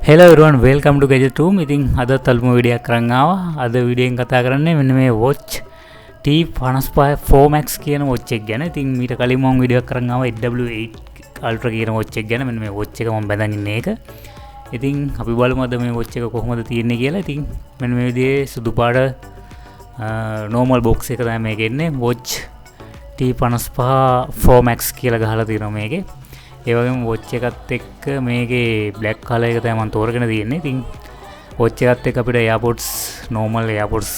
Hello everyone, welcome to Gadgetroom. ඉතින් අද තල්මු වීඩියෝයක් කරන් ආවා. අද වීඩියෝෙන් කතා කරන්නේ මෙන්න මේ watch T55 4 Max කියන watch එක ගැන. ඉතින් මීට කලින් මම වීඩියෝ එකක් කරන් ආවා W8 Ultra කියන watch එක ගැන. මෙන්න මේ watch එක මම බඳන් ඉන්නේ ඒක. ඉතින් අපි බලමු අද මේ watch එක කොහොමද තියෙන්නේ කියලා. ඉතින් මෙන්න මේ විදිහේ සුදු පාට normal box එක තමයි මේක එන්නේ. watch T55 4 Max කියලා ගහලා තියෙනවා මේකේ. ඒ වගේම watch එකත් එක්ක මේකේ black color එක තමයි මම තෝරගෙන තියෙන්නේ. ඉතින් watch එකත් එක්ක අපිට AirPods normal AirPods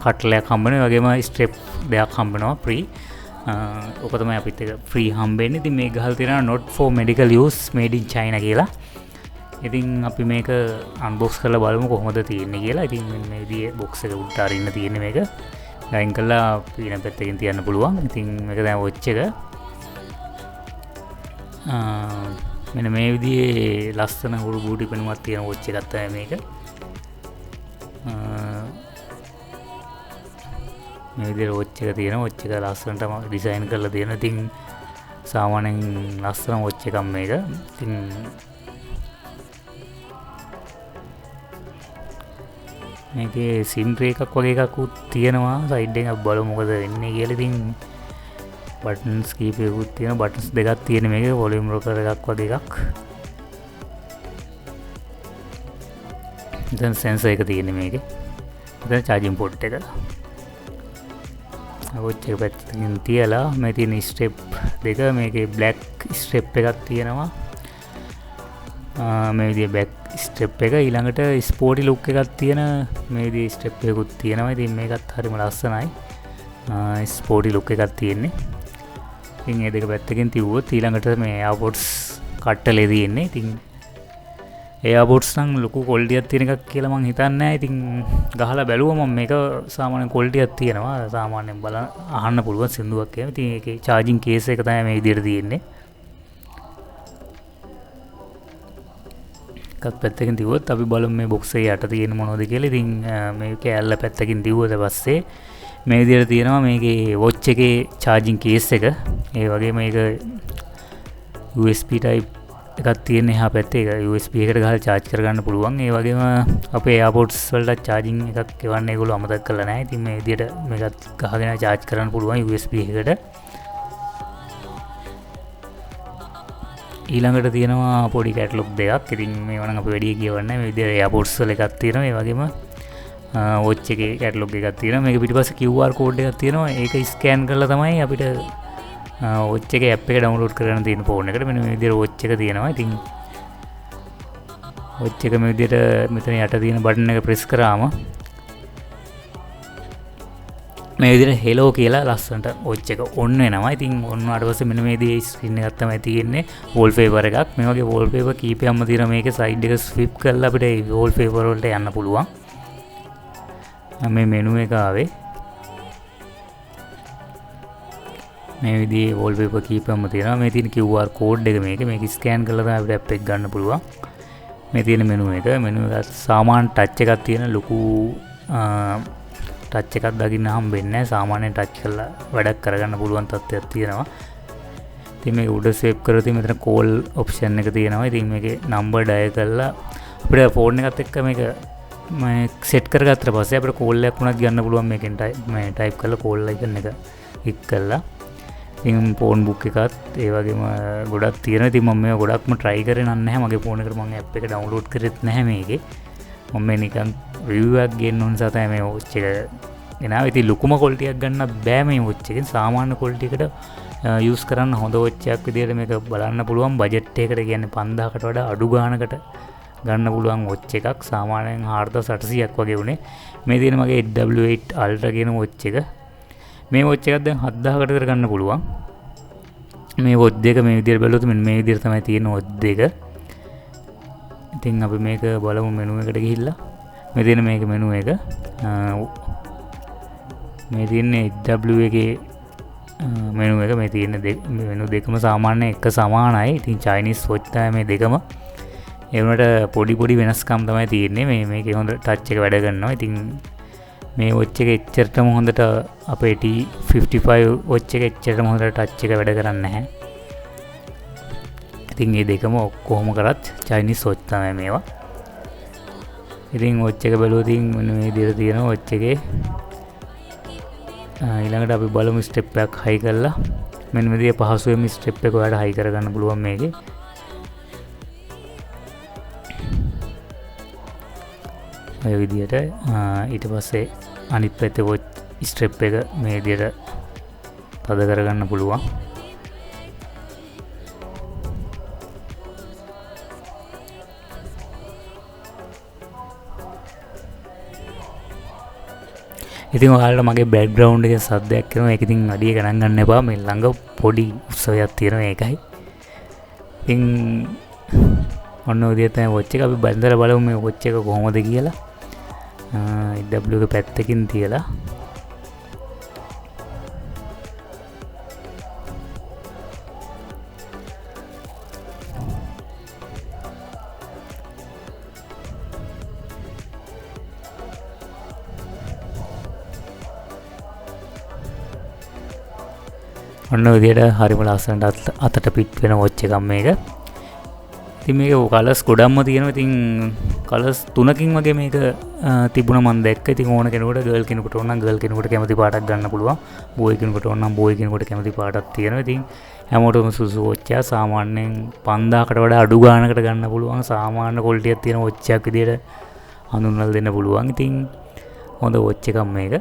කට්ලයක් හම්බ වෙනවා. ඒ වගේම strap දෙකක් හම්බ වෙනවා free. ඔක තමයි අපිට එක free හම්බෙන්නේ. ඉතින් මේක ගහලා තියෙනවා not for medical use made in China කියලා. ඉතින් අපි මේක unbox කරලා බලමු කොහොමද තියෙන්නේ කියලා. ඉතින් මේ විදිහේ box එක උඩට අරින්න තියෙන්නේ මේක. ගයින් කළා පින පැත්තකින් තියන්න පුළුවන්. ඉතින් මේක තමයි watch එක. මෙන්න මේ විදිහේ ලස්සන හුරු බූටි පෙනුමක් තියෙන watch එකක් තමයි මේක. මේ විදිහේ watch එක තියෙනවා. watch එක ලස්සනට ඩිසයින් කරලා තියෙනවා. ඉතින් සාමාන්‍යයෙන් ලස්සන watch එකක් මේක. ඉතින් මේකේ SIM tray එකක් වගේ එකක් උත් තියෙනවා. සයිඩ් එකක් බලමු මොකද වෙන්නේ කියලා. ඉතින් buttons කීපයකුත් තියෙනවා. buttons දෙකක් තියෙන මේකේ volume rocker එකක් වගේ එකක්. දැන් sensor එක තියෙන්නේ මේකේ. දැන් charging port එක. watch එක පැත්තකින් තියලා මේ තියෙන strap දෙක මේකේ black strap එකක් තියෙනවා. මේ විදිහේ back strap එක ඊළඟට sporty look එකක් තියෙන මේ විදිහේ strap එකකුත් තියෙනවා. ඉතින් මේකත් හරිම ලස්සනයි. sporty look එකක් තියෙන්නේ. ඉතින් මේ දෙක පැත්තකින් තියුවොත් ඊළඟට මේ AirPods කට්ටලේ තියෙන්නේ. ඉතින් AirPods නම් ලොකු quality එකක් තියෙන එකක් කියලා මම හිතන්නේ නැහැ. ඉතින් ගහලා බැලුවා මම මේක සාමාන්‍ය quality එකක් තියෙනවා. සාමාන්‍යයෙන් බලන්න අහන්න පුළුවන් සින්දුවක් එහෙම. ඉතින් ඒකේ charging case එක තමයි මේ විදිහට තියෙන්නේ. එකත් පැත්තකින් තියුවොත් අපි බලමු මේ box එකේ යට තියෙන මොනවද කියලා. ඉතින් මේ කෑල්ල පැත්තකින් තියුවොත් පස්සේ මේ විදිහට තියෙනවා මේකේ watch එකේ charging case එක. ඒ වගේම මේක USB type එකක් තියෙන එහා පැත්තේ. ඒක USB එකට ගහලා charge කරගන්න පුළුවන්. ඒ වගේම අපේ AirPods වලට charging එකක් එවන්න ඒගොල්ලෝ අමතක කරලා නැහැ. ඉතින් මේ විදිහට මේකත් ගහගෙන charge කරන්න පුළුවන් USB එකකට. ඊළඟට තියෙනවා පොඩි catalog දෙකක්. ඉතින් මේවා නම් අපි වැඩි කියවන්නේ නැහැ. මේ විදිහට AirPods වල එකක් තියෙනවා. ඒ වගේම watch එකේ catalog එකක් තියෙනවා. මේක පිටිපස්සේ QR code එකක් තියෙනවා. ඒක scan කරලා තමයි අපිට watch එකේ app එක download කරගන්න තියෙන phone එකට. මෙන්න මේ විදිහට watch එක තියෙනවා. ඉතින් watch එක මේ විදිහට මෙතන යට තියෙන button එක press කරාම මේ විදිහට hello කියලා ලස්සනට watch එක on වෙනවා. ඉතින් on වුණාට පස්සේ මෙන්න මේ විදිහේ screen එකක් තමයි තියෙන්නේ. wallpaper එකක්. මේ වගේ wallpaper කීපයක්ම තියෙනවා මේකේ. side එක swipe කරලා අපිට wallpaper වලට යන්න පුළුවන්. මේ menu එක ආවේ මේ විදිහේ wallpaper කීපයක්ම තියෙනවා. මේ තියෙන QR code එක මේක scan කරලා තමයි අපිට app එක ගන්න පුළුවන්. මේ තියෙන menu එක එක සාමාන්‍ය touch එකක් තියෙන ලොකු touch එකක් දකින්න හම්බෙන්නේ නැහැ. සාමාන්‍යයෙන් touch කරලා වැඩක් කරගන්න පුළුවන් තත්ත්වයක් තියෙනවා. ඉතින් මේක උඩ swipe කරලා තියෙන මෙතන call option එක තියෙනවා. ඉතින් මේකේ number dial කරලා අපිට phone එකත් එක්ක මේක මේ සෙට් කරගත්තට පස්සේ අපිට කෝල් එකක් වුණත් ගන්න පුළුවන් මේකෙන් මේ ටයිප් කරලා කෝල් අයිකන් එක ක්ලික් කරලා. ඉතින් ෆෝන් බුක් එකත් ඒ වගේම ගොඩක් තියෙනවා. ඉතින් මම මේවා ගොඩක්ම try කරේ නැහැ. මගේ ෆෝන් එකට මම app එක download කරෙත් නැහැ මේකේ. මම මේ නිකන් review එකක් ගන්න ඕන නිසා තමයි මේ watch එක ගෙනාවේ. ඉතින් ලොකුම quality එකක් ගන්නත් බෑ මේ watch එකෙන්. සාමාන්‍ය quality එකට use කරන්න හොඳ watch එකක් විදිහට මේක බලන්න පුළුවන්. budget එකකට කියන්නේ 5000කට වඩා අඩු ගානකට ගන්න පුළුවන් watch එකක්. සාමාන්‍යයෙන් 4800ක් වගේ උනේ. මේ තියෙන මගේ W8 Ultra කියන watch එක. මේ watch එකක් දැන් 7000කට කර ගන්න පුළුවන්. මේ watch දෙක මේ විදිහට බැලුවොත් මෙන්න මේ විදිහට තමයි තියෙන watch දෙක. ඉතින් අපි මේක බලමු menu එකට ගිහිල්ලා. මේ තියෙන මේක menu එක. මේ තියෙන්නේ W එකේ menu එක. මේ තියෙන menu දෙකම සාමාන්‍යයෙන් එක සමානයි. ඉතින් Chinese watch තමයි මේ දෙකම. ඒ වුණාට පොඩි පොඩි වෙනස්කම් තමයි තියෙන්නේ. මේකේ හොඳ ටච් එක වැඩ කරනවා. ඉතින් මේ watch එක එච්චරටම හොඳට අපේ T55 watch එක එච්චරටම හොඳට ටච් එක වැඩ කරන්නේ නැහැ. ඉතින් මේ දෙකම කොහොම කරත් Chinese watch තමයි මේවා. ඉතින් වොච් එක බැලුවා. ඉතින් මෙන්න මේ විදිහට තියෙනවා වොච් එකේ. ඊළඟට අපි බලමු ස්ටෙප් එකක් හයි කරලා. මෙන්න මේ විදිහේ පහසුවෙන් ස්ටෙප් එක ඔයාලට හයි කරගන්න පුළුවන් මේකේ. ඔය විදිහට ඊට පස්සේ අනිත් පැත්තේ වොච් ස්ටෙප් එක මේ විදිහට තද කරගන්න පුළුවන්. ඉතින් ඔයාලට මගේ බෑග්ග්‍රවුන්ඩ් එකේ සද්දයක් එනවා. ඒක ඉතින් අඩිය ගණන් ගන්න එපා. මේ ළඟ පොඩි උත්සවයක් තියෙනවා ඒකයි. ඉතින් ඔන්න ඔය විදිහට තමයි වොච් එක අපි බඳලා බලමු මේ වොච් එක කොහොමද කියලා. W එක පැත්තකින් තියලා ඔන්න විදිහට හරිම ලස්සනට අතට පිට් වෙන වොච් එකක් මේක. ඉතින් මේක කලර්ස් ගොඩක්ම තියෙනවා. ඉතින් කලර්ස් 3කින් වගේ මේක තිබුණා මම දැක්ක. ඉතින් ඕන කෙනෙකුට ගර්ල් කෙනෙකුට ඕන නම් ගර්ල් කෙනෙකුට කැමති පාටක් ගන්න පුළුවන්. බෝයි කෙනෙකුට ඕන නම් බෝයි කෙනෙකුට කැමති පාටක් තියෙනවා. ඉතින් හැමෝටම සුසු වොච් එක සාමාන්‍යයෙන් 5000කට වඩා අඩු ගානකට ගන්න පුළුවන්. සාමාන්‍ය ක්වොලිටියක් තියෙන වොච් එකක් විදිහට හඳුන්වලා දෙන්න පුළුවන්. ඉතින් හොඳ වොච් එකක් මේක.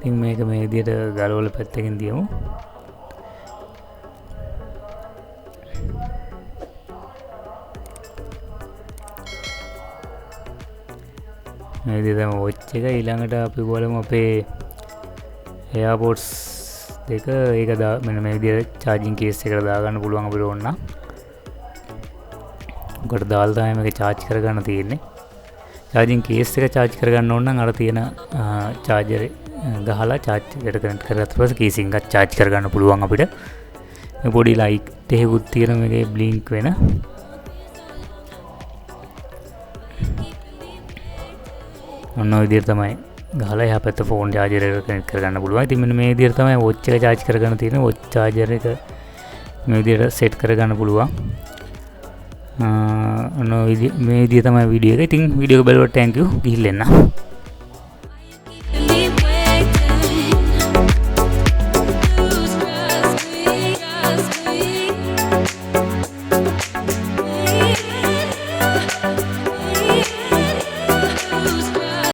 ඉතින් මේක මේ විදිහට ගලවල පැත්තකින් තියමු. මේ විදිහට තමයි වොච් එක. ඊළඟට අපි බලමු අපේ එයාපෝඩ්ස් දෙක. ඒක මෙන්න මේ විදිහට charging case එකට දාගන්න පුළුවන් අපිට ඕන නම්. උකට දාලා තමයි මේක charge කරගන්න තියෙන්නේ. charging case එක charge කරගන්න ඕන නම් අර තියෙන charger ගහලා charge එකට connect කරගත්ත පස්සේ කේසින් එකක් charge කරගන්න පුළුවන් අපිට. මේ පොඩි light එකකුත් තියෙන මේකේ blink වෙන. ඔන්න ඔය විදිහට තමයි ගහලා එහා පැත්ත ෆෝන් charger එකට connect කරගන්න පුළුවන්. ඉතින් මෙන්න මේ විදිහට තමයි watch එක charge කරගන්න තියෙන්නේ. watch charger එක මේ විදිහට set කරගන්න පුළුවන්. ඔන්න මේ විදිහ තමයි වීඩියෝ එක. ඉතින් වීඩියෝ එක බලුවට thank you. ගිහින් එන්න.